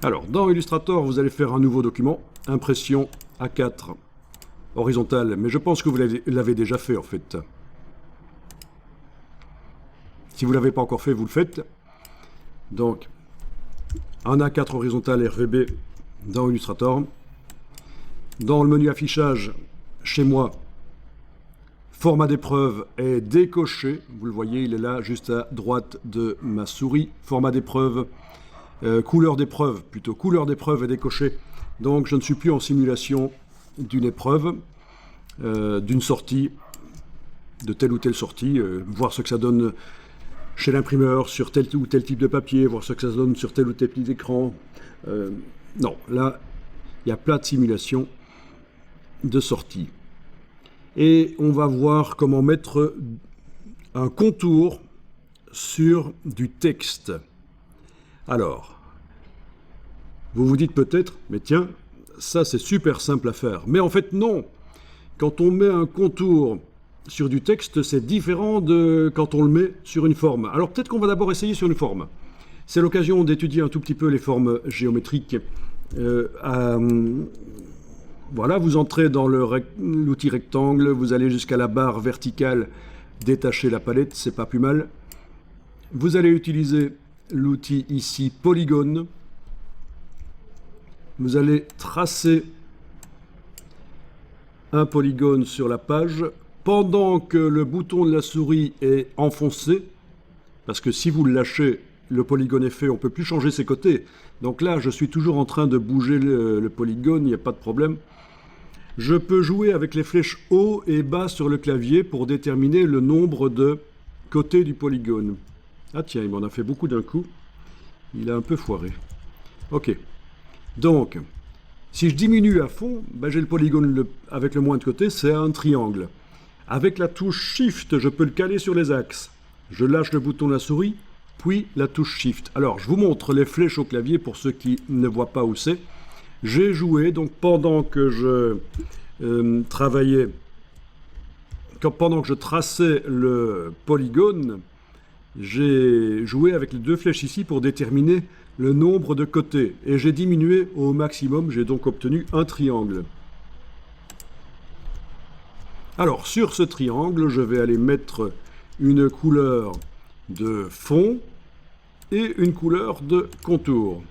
Alors, dans Illustrator, vous allez faire un nouveau document, impression A4 horizontale, mais je pense que vous l'avez déjà fait en fait. Si vous ne l'avez pas encore fait, vous le faites. Donc, un A4 horizontal RVB dans Illustrator. Dans le menu affichage, chez moi, format d'épreuve est décoché. Vous le voyez, il est là, juste à droite de ma souris. Format d'épreuve, couleur d'épreuve, plutôt couleur d'épreuve est décoché. Donc, je ne suis plus en simulation d'une épreuve, d'une sortie, de telle ou telle sortie, voir ce que ça donne chez l'imprimeur sur tel ou tel type de papier, voir ce que ça donne sur tel ou tel type d'écran. Non, là, il y a plein de simulations de sortie. Et on va voir comment mettre un contour sur du texte. Alors, vous vous dites peut-être, mais tiens, ça c'est super simple à faire. Mais en fait non, quand on met un contour sur du texte, c'est différent de quand on le met sur une forme. Alors peut-être qu'on va d'abord essayer sur une forme. C'est l'occasion d'étudier un tout petit peu les formes géométriques. Voilà, vous entrez dans l'outil rectangle, vous allez jusqu'à la barre verticale, détacher la palette, c'est pas plus mal. Vous allez utiliser l'outil ici polygone. Vous allez tracer un polygone sur la page pendant que le bouton de la souris est enfoncé, parce que si vous le lâchez, le polygone est fait, on ne peut plus changer ses côtés. Donc là, je suis toujours en train de bouger le polygone, il n'y a pas de problème. Je peux jouer avec les flèches haut et bas sur le clavier pour déterminer le nombre de côtés du polygone. Ah tiens, il m'en a fait beaucoup d'un coup. Il a un peu foiré. Ok. Donc, si je diminue à fond, ben j'ai le polygone avec le moins de côtés, c'est un triangle. Avec la touche Shift, je peux le caler sur les axes. Je lâche le bouton de la souris, puis la touche Shift. Alors, je vous montre les flèches au clavier pour ceux qui ne voient pas où c'est. J'ai joué, donc pendant que je travaillais, pendant que je traçais le polygone, j'ai joué avec les deux flèches ici pour déterminer le nombre de côtés. Et j'ai diminué au maximum, j'ai donc obtenu un triangle. Alors, sur ce triangle, je vais aller mettre une couleur de fond et une couleur de contour.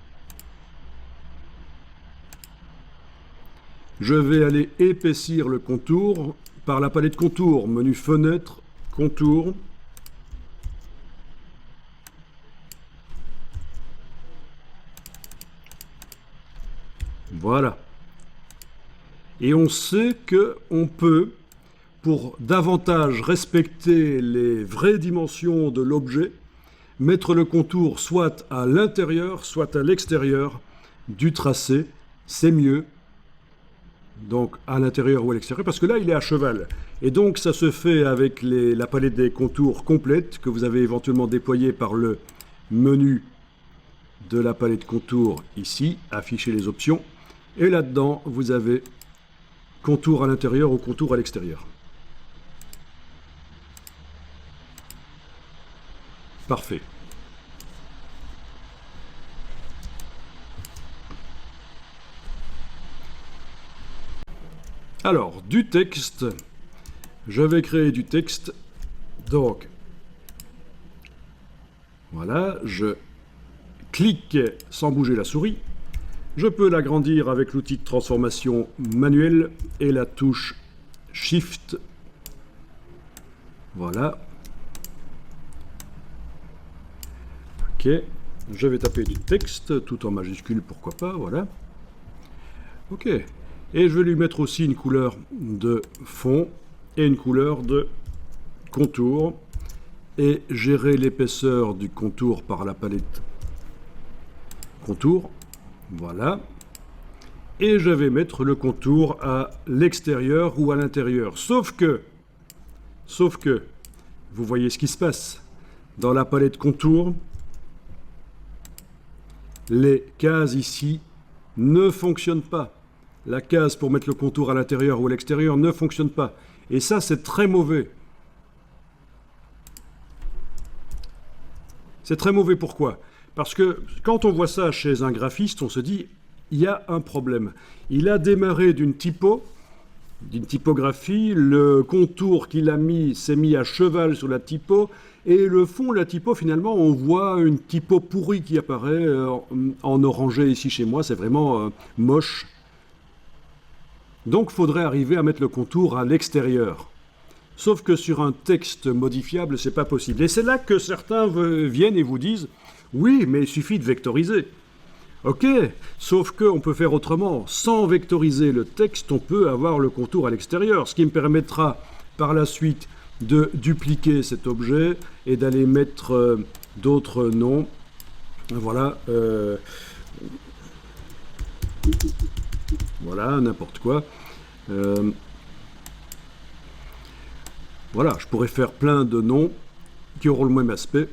Je vais aller épaissir le contour par la palette contour, menu fenêtre, contour. Voilà. Et on sait qu'on peut, pour davantage respecter les vraies dimensions de l'objet, mettre le contour soit à l'intérieur, soit à l'extérieur du tracé. C'est mieux. Donc à l'intérieur ou à l'extérieur, parce que là il est à cheval. Et donc ça se fait avec la palette des contours complète que vous avez éventuellement déployée par le menu de la palette contour ici, afficher les options. Et là-dedans vous avez contour à l'intérieur ou contour à l'extérieur. Parfait. Alors, du texte, je vais créer du texte, donc, voilà, je clique sans bouger la souris, je peux l'agrandir avec l'outil de transformation manuelle et la touche Shift, voilà, ok, je vais taper du texte, tout en majuscule, pourquoi pas, voilà, ok. Et je vais lui mettre aussi une couleur de fond et une couleur de contour. Et gérer l'épaisseur du contour par la palette contour. Voilà. Et je vais mettre le contour à l'extérieur ou à l'intérieur. Sauf que, vous voyez ce qui se passe. Dans la palette contour, les cases ici ne fonctionnent pas. La case pour mettre le contour à l'intérieur ou à l'extérieur ne fonctionne pas. Et ça, c'est très mauvais. C'est très mauvais, pourquoi? Parce que quand on voit ça chez un graphiste, on se dit, il y a un problème. Il a démarré d'une typographie, le contour qu'il a mis s'est mis à cheval sur la typo, et le fond de la typo, finalement, on voit une typo pourrie qui apparaît en orangé ici chez moi, c'est vraiment moche. Donc il faudrait arriver à mettre le contour à l'extérieur. Sauf que sur un texte modifiable, c'est pas possible. Et c'est là que certains viennent et vous disent « Oui, mais il suffit de vectoriser ». Ok, sauf qu'on peut faire autrement. Sans vectoriser le texte, on peut avoir le contour à l'extérieur, ce qui me permettra par la suite de dupliquer cet objet et d'aller mettre d'autres noms. Voilà. Voilà, n'importe quoi. Voilà, je pourrais faire plein de noms qui auront le même aspect.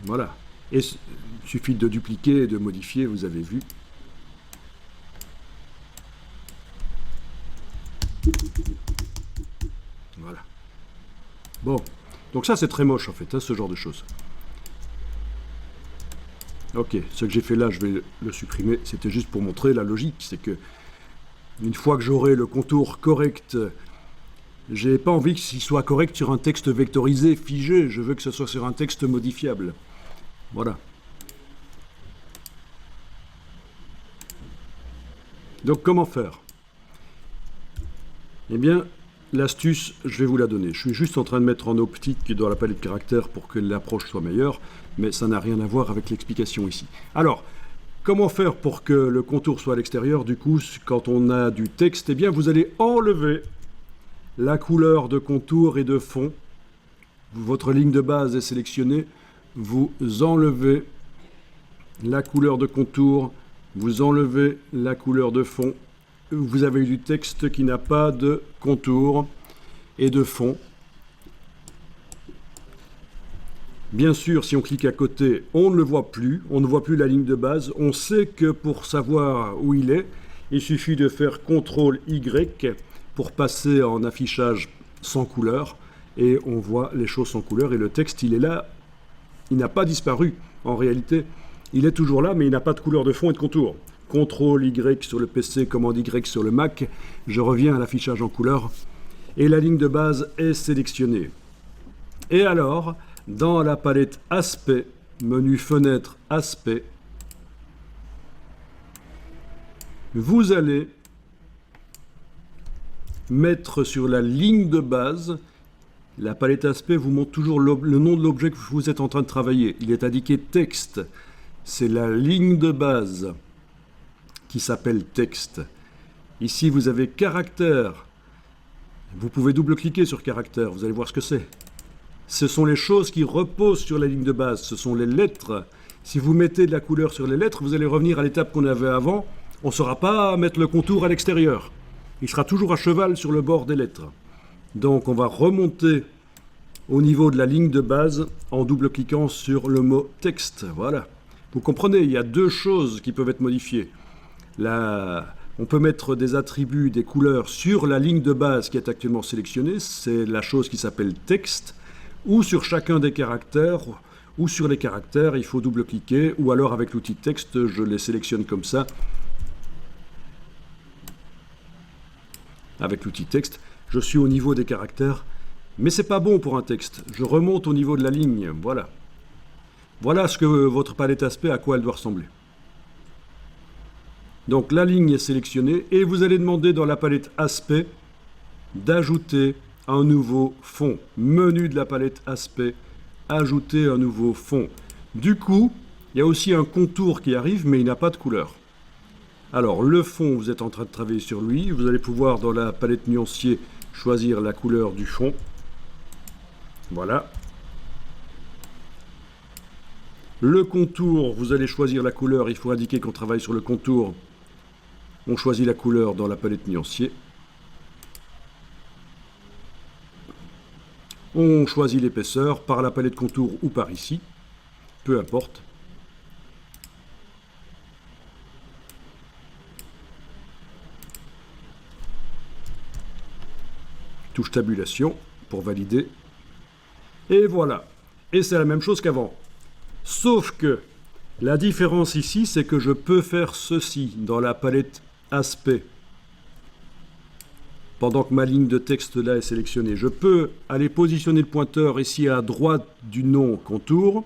Voilà. Et il suffit de dupliquer et de modifier, vous avez vu. Voilà. Bon, donc ça c'est très moche en fait, hein, ce genre de choses. Ok, ce que j'ai fait là, je vais le supprimer. C'était juste pour montrer la logique. C'est que une fois que j'aurai le contour correct, j'ai pas envie qu'il soit correct sur un texte vectorisé, figé. Je veux que ce soit sur un texte modifiable. Voilà. Donc comment faire? Eh bien, l'astuce, je vais vous la donner. Je suis juste en train de mettre en optique dans la palette caractères pour que l'approche soit meilleure, mais ça n'a rien à voir avec l'explication ici. Alors, comment faire pour que le contour soit à l'extérieur? Du coup, quand on a du texte, eh bien, vous allez enlever la couleur de contour et de fond. Votre ligne de base est sélectionnée. Vous enlevez la couleur de contour, vous enlevez la couleur de fond. Vous avez du texte qui n'a pas de contour et de fond. Bien sûr, si on clique à côté, on ne le voit plus. On ne voit plus la ligne de base. On sait que pour savoir où il est, il suffit de faire CTRL-Y pour passer en affichage sans couleur. Et on voit les choses sans couleur. Et le texte, il est là. Il n'a pas disparu. En réalité, il est toujours là, mais il n'a pas de couleur de fond et de contour. CTRL-Y sur le PC, commande Y sur le Mac. Je reviens à l'affichage en couleur. Et la ligne de base est sélectionnée. Et alors, dans la palette Aspect, menu Fenêtre Aspect, vous allez mettre sur la ligne de base. La palette Aspect vous montre toujours le nom de l'objet que vous êtes en train de travailler. Il est indiqué texte. C'est la ligne de base qui s'appelle texte. Ici, vous avez caractère. Vous pouvez double-cliquer sur caractère. Vous allez voir ce que c'est. Ce sont les choses qui reposent sur la ligne de base. Ce sont les lettres. Si vous mettez de la couleur sur les lettres, vous allez revenir à l'étape qu'on avait avant. On ne saura pas mettre le contour à l'extérieur. Il sera toujours à cheval sur le bord des lettres. Donc, on va remonter au niveau de la ligne de base en double-cliquant sur le mot texte. Voilà. Vous comprenez, il y a deux choses qui peuvent être modifiées. On peut mettre des attributs, des couleurs sur la ligne de base qui est actuellement sélectionnée. C'est la chose qui s'appelle texte. Ou sur chacun des caractères, ou sur les caractères, il faut double-cliquer. Ou alors avec l'outil texte, je les sélectionne comme ça. Avec l'outil texte, je suis au niveau des caractères. Mais c'est pas bon pour un texte. Je remonte au niveau de la ligne. Voilà. Voilà ce que votre palette aspect, à quoi elle doit ressembler. Donc la ligne est sélectionnée et vous allez demander dans la palette aspect d'ajouter un nouveau fond. Menu de la palette aspect, ajouter un nouveau fond. Du coup, il y a aussi un contour qui arrive, mais il n'a pas de couleur. Alors le fond, vous êtes en train de travailler sur lui. Vous allez pouvoir dans la palette nuancier choisir la couleur du fond. Voilà. Le contour, vous allez choisir la couleur. Il faut indiquer qu'on travaille sur le contour. On choisit la couleur dans la palette nuancier. On choisit l'épaisseur par la palette contour ou par ici. Peu importe. Touche tabulation pour valider. Et voilà. Et c'est la même chose qu'avant. Sauf que La différence ici, c'est que je peux faire ceci dans la palette aspect. Pendant que ma ligne de texte là est sélectionnée, je peux aller positionner le pointeur ici à droite du nom contour,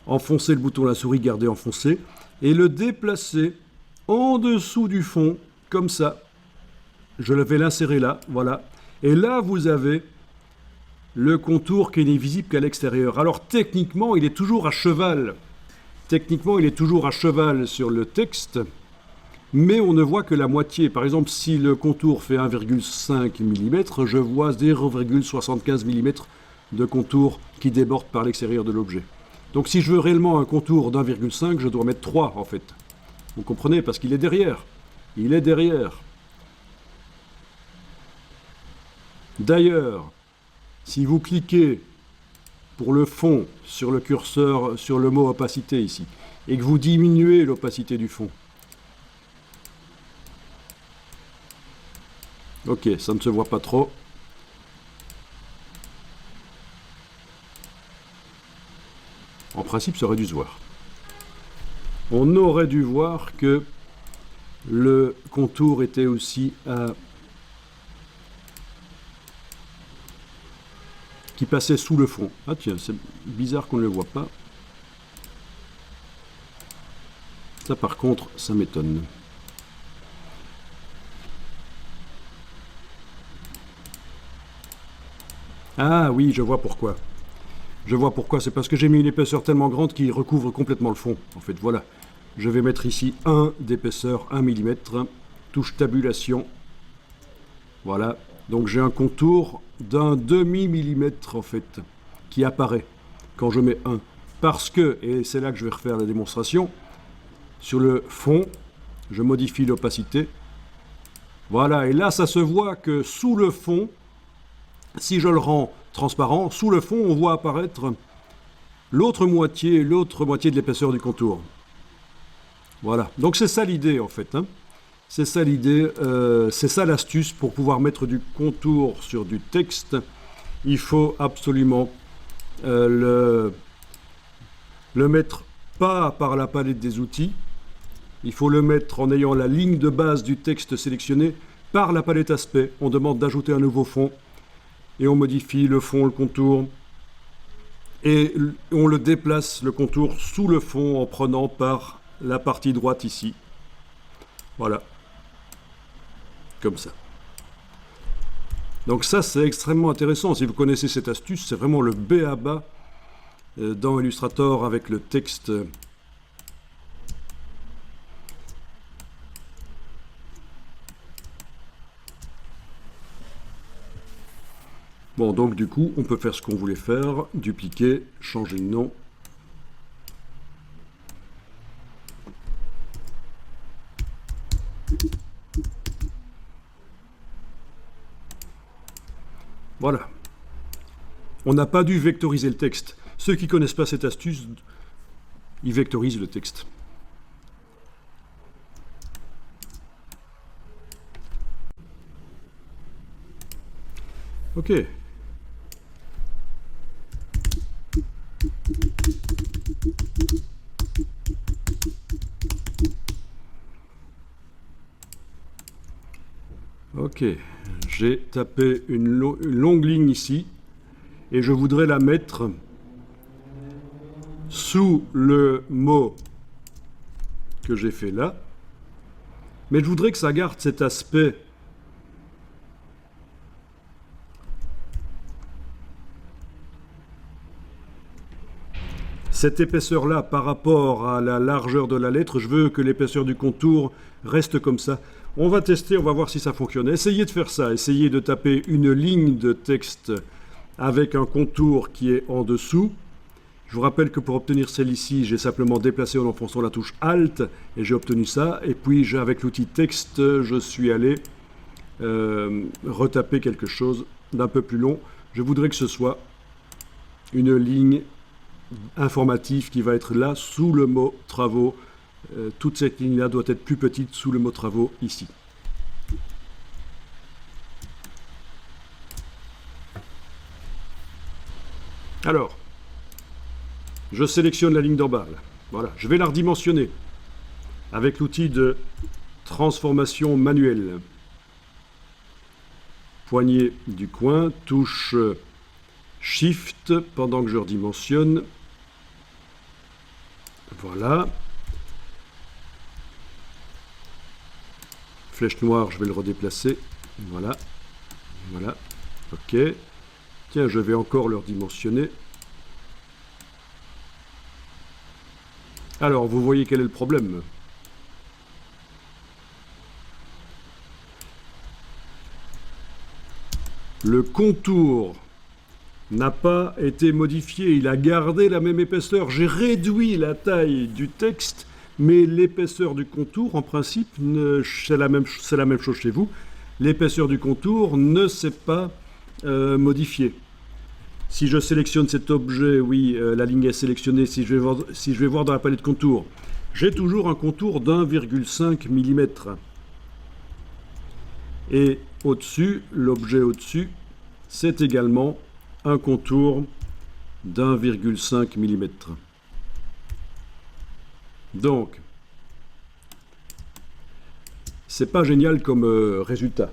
enfoncer le bouton de la souris, garder enfoncé, et le déplacer en dessous du fond, comme ça. Je vais l'insérer là, voilà. Et là, vous avez le contour qui n'est visible qu'à l'extérieur. Alors techniquement, il est toujours à cheval. Techniquement, il est toujours à cheval sur le texte, mais on ne voit que la moitié. Par exemple, si le contour fait 1,5 mm, je vois 0,75 mm de contour qui déborde par l'extérieur de l'objet. Donc si je veux réellement un contour d'1,5, je dois mettre 3 en fait. Vous comprenez? Parce qu'il est derrière. Il est derrière. D'ailleurs, si vous cliquez pour le fond sur le curseur, sur le mot opacité ici, et que vous diminuez l'opacité du fond, ok, ça ne se voit pas trop. En principe, ça aurait dû se voir. On aurait dû voir que le contour était aussi qui passait sous le fond. Ah tiens, c'est bizarre qu'on ne le voit pas. Ça par contre, ça m'étonne. Ah oui, je vois pourquoi. Je vois pourquoi, c'est parce que j'ai mis une épaisseur tellement grande qu'il recouvre complètement le fond. En fait, voilà. Je vais mettre ici 1 d'épaisseur, 1 mm. Touche tabulation. Voilà. Donc j'ai un contour d'un demi-millimètre, en fait, qui apparaît quand je mets 1. Parce que, et c'est là que je vais refaire la démonstration, sur le fond, je modifie l'opacité. Voilà, et là, ça se voit que sous le fond, si je le rends transparent, sous le fond, on voit apparaître l'autre moitié de l'épaisseur du contour. Voilà, donc c'est ça l'idée en fait. Hein. C'est ça l'idée, c'est ça l'astuce pour pouvoir mettre du contour sur du texte. Il faut absolument le mettre pas par la palette des outils. Il faut le mettre en ayant la ligne de base du texte sélectionnée par la palette aspect. On demande d'ajouter un nouveau fond. Et on modifie le fond, le contour, et on le déplace, le contour, sous le fond en prenant par la partie droite ici. Voilà. Comme ça. Donc ça, c'est extrêmement intéressant. Si vous connaissez cette astuce, c'est vraiment le b.a.-ba dans Illustrator avec le texte. Bon, donc du coup, on peut faire ce qu'on voulait faire, dupliquer, changer de nom. Voilà. On n'a pas dû vectoriser le texte. Ceux qui ne connaissent pas cette astuce, ils vectorisent le texte. Ok. Ok, j'ai tapé une longue ligne ici et je voudrais la mettre sous le mot que j'ai fait là, mais je voudrais que ça garde cet aspect cette épaisseur-là par rapport à la largeur de la lettre. Je veux que l'épaisseur du contour reste comme ça. On va tester, on va voir si ça fonctionne. Essayez de faire ça, essayez de taper une ligne de texte avec un contour qui est en dessous. Je vous rappelle que pour obtenir celle-ci, j'ai simplement déplacé en enfonçant la touche Alt et j'ai obtenu ça. Et puis avec l'outil texte, je suis allé retaper quelque chose d'un peu plus long. Je voudrais que ce soit une ligne informative qui va être là sous le mot travaux. Toute cette ligne-là doit être plus petite sous le mot travaux ici. Alors, je sélectionne la ligne d'en bas. Voilà, je vais la redimensionner avec l'outil de transformation manuelle. Poignée du coin, touche Shift pendant que je redimensionne. Voilà. Flèche noire, je vais le redéplacer. Voilà. Voilà. OK. Tiens, je vais encore le redimensionner. Alors, vous voyez quel est le problème? Le contour n'a pas été modifié, il a gardé la même épaisseur. J'ai réduit la taille du texte, mais l'épaisseur du contour, en principe, c'est la même chose chez vous. L'épaisseur du contour ne s'est pas modifiée. Si je sélectionne cet objet, oui, la ligne est sélectionnée. Si je vais voir dans la palette contour, j'ai toujours un contour d'1,5 mm. Et au-dessus, l'objet au-dessus, c'est également un contour d'1,5 mm. Donc, c'est pas génial comme résultat.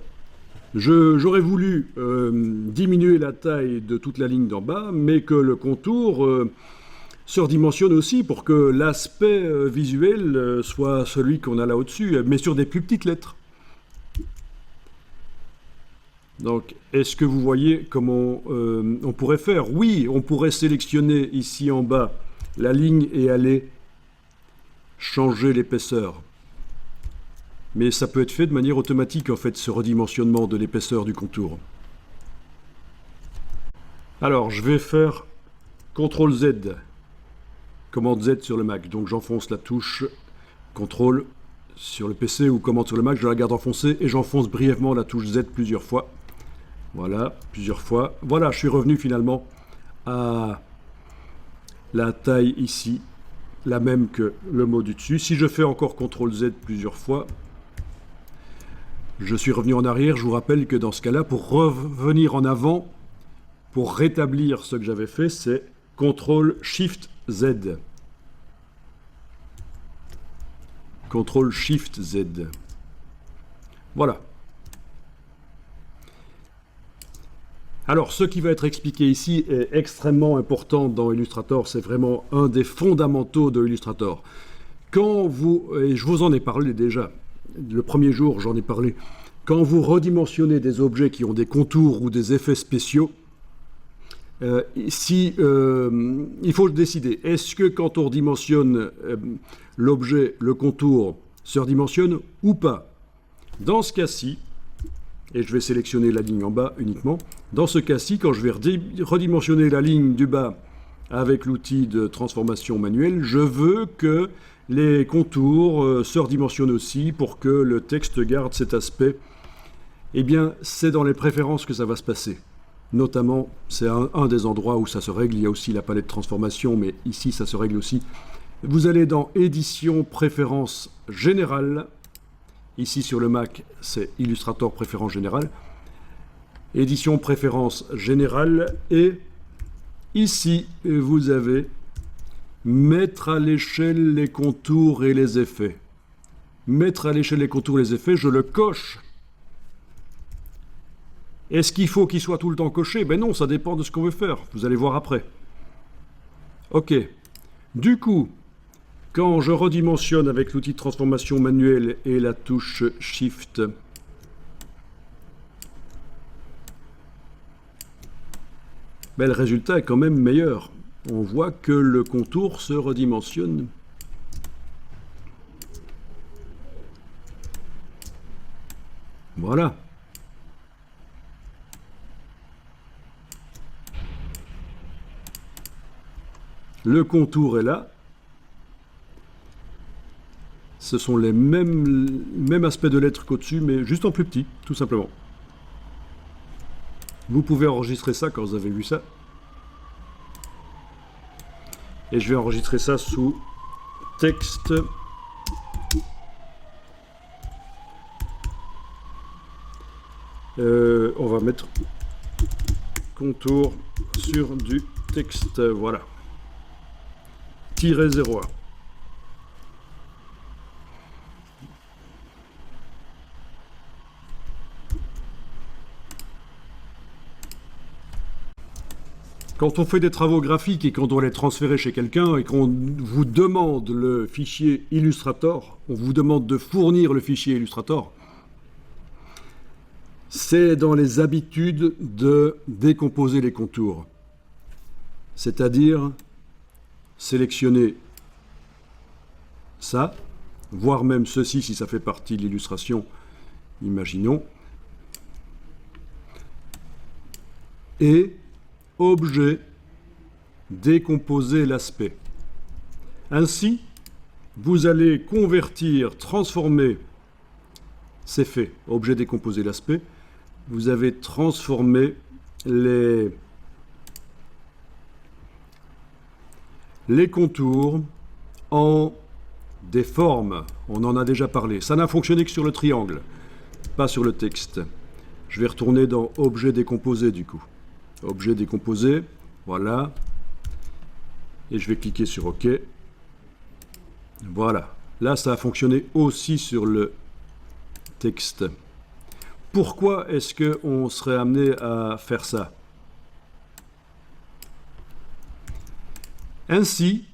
J'aurais voulu diminuer la taille de toute la ligne d'en bas, mais que le contour se redimensionne aussi pour que l'aspect visuel soit celui qu'on a là au-dessus, mais sur des plus petites lettres. Donc, est-ce que vous voyez comment on pourrait faire? Oui, on pourrait sélectionner ici en bas la ligne et aller changer l'épaisseur. Mais ça peut être fait de manière automatique, en fait, ce redimensionnement de l'épaisseur du contour. Alors, je vais faire CTRL Z, commande Z sur le Mac. Donc, j'enfonce la touche CTRL sur le PC ou commande sur le Mac, je la garde enfoncée et j'enfonce brièvement la touche Z plusieurs fois. Voilà, plusieurs fois. Voilà, je suis revenu finalement à la taille ici, la même que le mot du dessus. Si je fais encore CTRL Z plusieurs fois, je suis revenu en arrière. Je vous rappelle que dans ce cas-là, pour revenir en avant, pour rétablir ce que j'avais fait, c'est CTRL SHIFT Z. CTRL SHIFT Z. Voilà. Alors, ce qui va être expliqué ici est extrêmement important dans Illustrator. C'est vraiment un des fondamentaux de Illustrator. Quand vous, et je vous en ai parlé déjà, le premier jour j'en ai parlé, quand vous redimensionnez des objets qui ont des contours ou des effets spéciaux, il faut décider, est-ce que quand on redimensionne l'objet, le contour se redimensionne ou pas? Dans ce cas-ci, et je vais sélectionner la ligne en bas uniquement, dans ce cas-ci, quand je vais redimensionner la ligne du bas avec l'outil de transformation manuelle, je veux que les contours se redimensionnent aussi pour que le texte garde cet aspect. Eh bien, c'est dans les préférences que ça va se passer. Notamment, c'est un des endroits où ça se règle. Il y a aussi la palette transformation, mais ici, ça se règle aussi. Vous allez dans Édition, Préférences générales. Ici, sur le Mac, c'est Illustrator, Préférences générales. Édition, Préférences générales. Et ici, vous avez Mettre à l'échelle les contours et les effets. Mettre à l'échelle les contours et les effets, je le coche. Est-ce qu'il faut qu'il soit tout le temps coché? Ben non, ça dépend de ce qu'on veut faire. Vous allez voir après. OK. Du coup, quand je redimensionne avec l'outil de transformation manuelle et la touche Shift, ben le résultat est quand même meilleur. On voit que le contour se redimensionne. Voilà. Le contour est là. Ce sont les mêmes aspects de lettres qu'au-dessus, mais juste en plus petit, tout simplement. Vous pouvez enregistrer ça quand vous avez vu ça. Et je vais enregistrer ça sous texte. On va mettre contour sur du texte. Voilà. -01. Quand on fait des travaux graphiques et qu'on doit les transférer chez quelqu'un et qu'on vous demande le fichier Illustrator, on vous demande de fournir le fichier Illustrator, c'est dans les habitudes de décomposer les contours. C'est-à-dire sélectionner ça, voire même ceci si ça fait partie de l'illustration, imaginons, et objet, décomposer l'aspect. Ainsi, vous allez convertir, transformer, c'est fait, objet, décomposer l'aspect, vous avez transformé les contours en des formes. On en a déjà parlé. Ça n'a fonctionné que sur le triangle, pas sur le texte. Je vais retourner dans objet décomposé du coup. Objet décomposé, voilà. Et je vais cliquer sur OK. Voilà. Là, ça a fonctionné aussi sur le texte. Pourquoi est-ce qu'on serait amené à faire ça? Ainsi,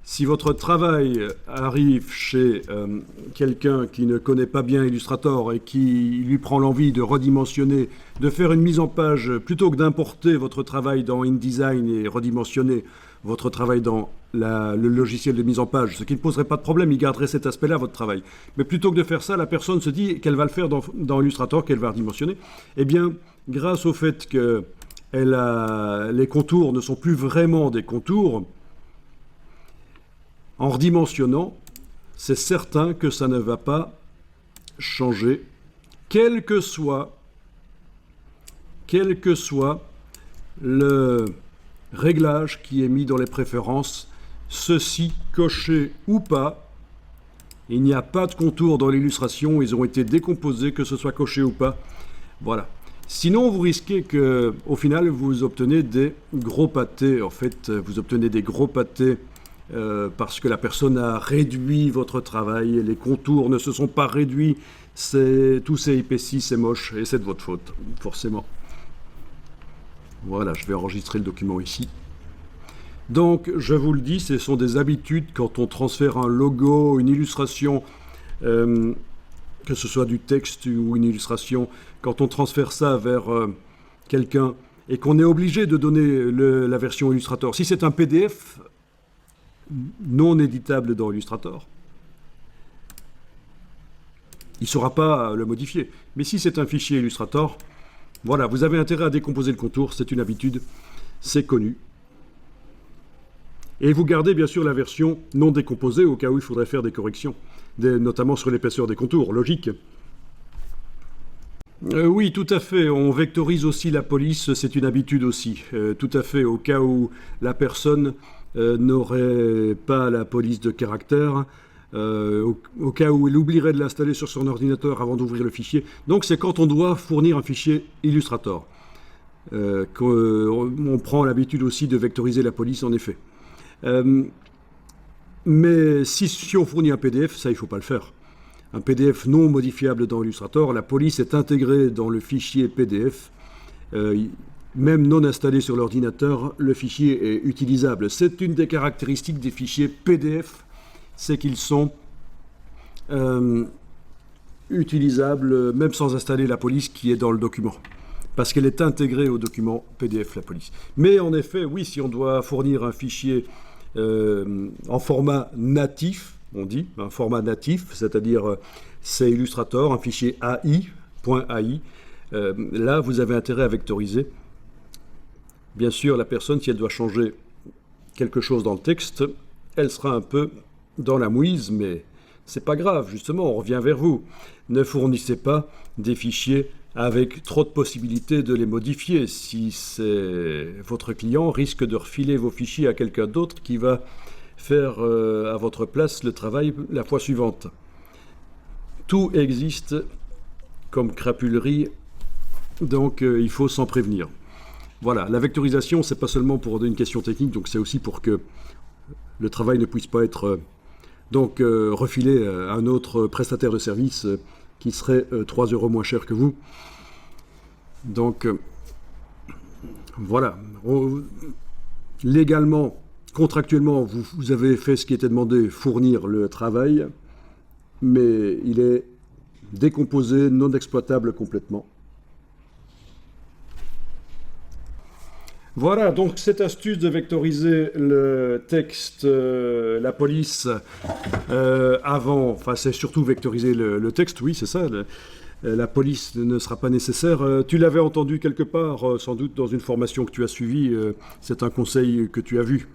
si votre travail arrive chez quelqu'un qui ne connaît pas bien Illustrator et qui lui prend l'envie de redimensionner, de faire une mise en page, plutôt que d'importer votre travail dans InDesign et redimensionner votre travail dans le logiciel de mise en page, ce qui ne poserait pas de problème, il garderait cet aspect-là, votre travail. Mais plutôt que de faire ça, la personne se dit qu'elle va le faire dans Illustrator, qu'elle va redimensionner. Eh bien, grâce au fait que les contours ne sont plus vraiment des contours, en redimensionnant, c'est certain que ça ne va pas changer, quel que soit le réglage qui est mis dans les préférences, ceci coché ou pas. Il n'y a pas de contours dans l'illustration, ils ont été décomposés, que ce soit coché ou pas. Voilà. Sinon, vous risquez que, au final, vous obtenez des gros pâtés. En fait, vous obtenez des gros pâtés parce que la personne a réduit votre travail, les contours ne se sont pas réduits, tout s'est épaissi, c'est moche, et c'est de votre faute, forcément. Voilà, je vais enregistrer le document ici. Donc, je vous le dis, ce sont des habitudes quand on transfère un logo, une illustration, que ce soit du texte ou une illustration, quand on transfère ça vers quelqu'un et qu'on est obligé de donner la version Illustrator. Si c'est un PDF non éditable dans Illustrator, il ne saura pas le modifier. Mais si c'est un fichier Illustrator, voilà, vous avez intérêt à décomposer le contour, c'est une habitude, c'est connu. Et vous gardez bien sûr la version non décomposée au cas où il faudrait faire des corrections, notamment sur l'épaisseur des contours, logique. Oui, tout à fait. On vectorise aussi la police, c'est une habitude aussi. Tout à fait, au cas où la personne n'aurait pas la police de caractère, au cas où il oublierait de l'installer sur son ordinateur avant d'ouvrir le fichier. Donc c'est quand on doit fournir un fichier Illustrator qu'on prend l'habitude aussi de vectoriser la police, en effet. Mais si on fournit un PDF, ça il ne faut pas le faire. Un PDF non modifiable dans Illustrator, la police est intégrée dans le fichier PDF. Même non installé sur l'ordinateur, le fichier est utilisable. C'est une des caractéristiques des fichiers PDF, c'est qu'ils sont utilisables même sans installer la police qui est dans le document. Parce qu'elle est intégrée au document PDF, la police. Mais en effet, oui, si on doit fournir un fichier en format natif, on dit, un format natif, c'est-à-dire c'est Illustrator, un fichier AI.ai, là, vous avez intérêt à vectoriser. Bien sûr, la personne, si elle doit changer quelque chose dans le texte, elle sera un peu dans la mouise, mais c'est pas grave, justement, on revient vers vous. Ne fournissez pas des fichiers avec trop de possibilités de les modifier. Si votre client risque de refiler vos fichiers à quelqu'un d'autre qui va faire à votre place le travail la fois suivante. Tout existe comme crapulerie, donc il faut s'en prévenir. Voilà, la vectorisation, c'est pas seulement pour une question technique, donc c'est aussi pour que le travail ne puisse pas être refilé à un autre prestataire de service qui serait 3 € moins cher que vous. Donc voilà, légalement, contractuellement, vous avez fait ce qui était demandé, fournir le travail, mais il est décomposé, non exploitable complètement. Voilà, donc cette astuce de vectoriser le texte, la police, avant, enfin c'est surtout vectoriser le texte, oui c'est ça, la police ne sera pas nécessaire. Tu l'avais entendu quelque part, sans doute dans une formation que tu as suivie, c'est un conseil que tu as vu.